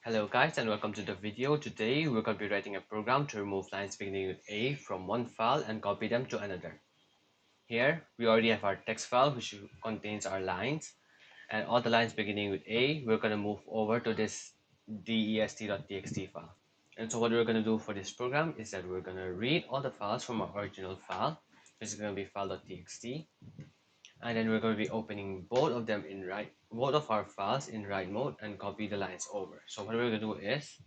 Hello guys and welcome to the video. Today we're going to be writing a program to remove lines beginning with A from one file and copy them to another. Here we already have our text file which contains our lines, and all the lines beginning with A we're going to move over to this dest.txt file. And so what we're going to do for this program is that we're going to read all the files from our original file, which is going to be file.txt, and then we're going to be opening both of our files in write mode and copy the lines over. So what we're going to do is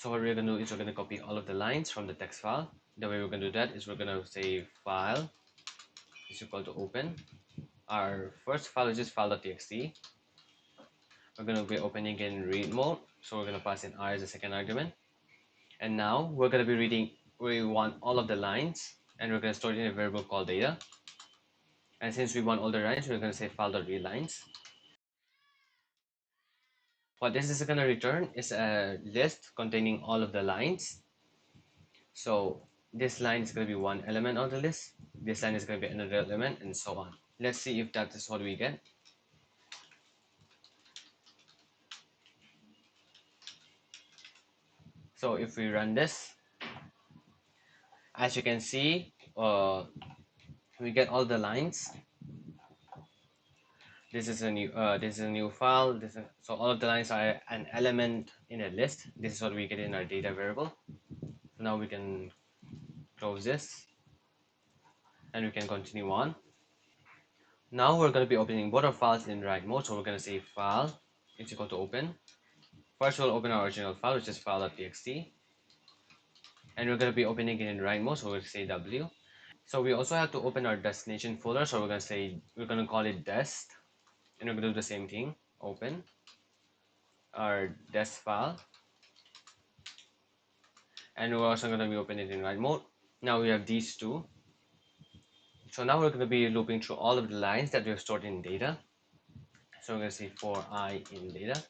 we're going to copy all of the lines from the text file. The way we're going to do that is we're going to say file is equal to open our first file, which is file.txt. We're going to be opening in read mode, so we're going to pass in r as a second argument. And now we're going to be reading, we want all of the lines, and we're going to store it in a variable called data. And since we want all the lines, we're going to say file.readLines. What this is going to return is a list containing all of the lines. So this line is going to be one element of the list, this line is going to be another element, and so on. Let's see if that is what we get. So if we run this, as you can see, we get all the lines. This is a new file. So all of the lines are an element in a list. This is what we get in our data variable. So now we can close this and we can continue on. Now we're going to be opening both our files in write mode. So we're going to say file is equal to open. First we'll open our original file, which is file.txt, and we're going to be opening it in write mode, so we'll say w. So we also have to open our destination folder, so we're going to call it dest, and we're going to do the same thing, open our dest file, and we're also going to be opening it in write mode. Now we have these two. So now we're going to be looping through all of the lines that we've stored in data. So we're going to say for I in data.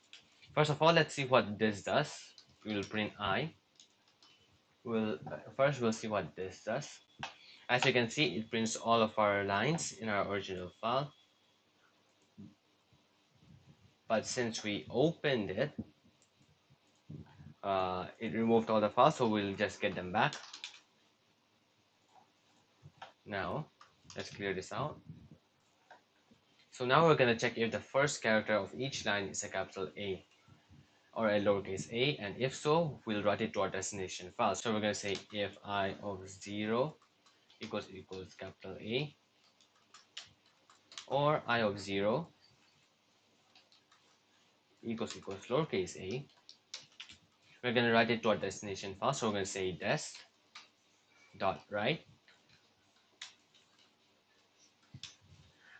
First of all, let's see what this does. We will print I. First we'll see what this does. As you can see, it prints all of our lines in our original file, but since we opened it, it removed all the files, so we'll just get them back. Now let's clear this out. So now we're going to check if the first character of each line is a capital A or a lowercase a, and if so, we'll write it to our destination file. So we're going to say if I of 0 equals capital A, or I of 0 equals lowercase a, we're going to write it to our destination file. So we're going to say dest.write,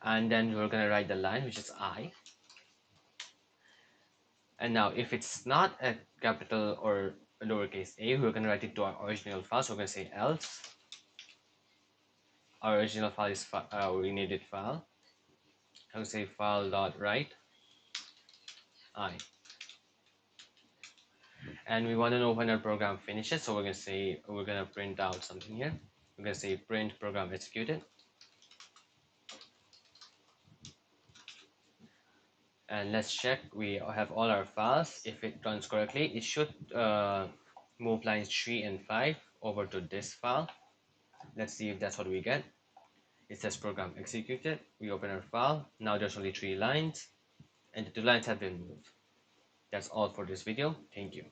and then we're going to write the line, which is I. And now if it's not a capital or a lowercase a, we're going to write it to our original file. So we're going to say else. Our original file is we needed file. I will say file.write I. And we want to know when our program finishes, so we're going to print out something here. We're going to say print program executed, and let's check we have all our files. If it runs correctly, it should move lines 3 and 5 over to this file. Let's see if that's what we get. It says program executed. We open our file. Now there's only 3 lines, and the 2 lines have been moved. That's all for this video. Thank you.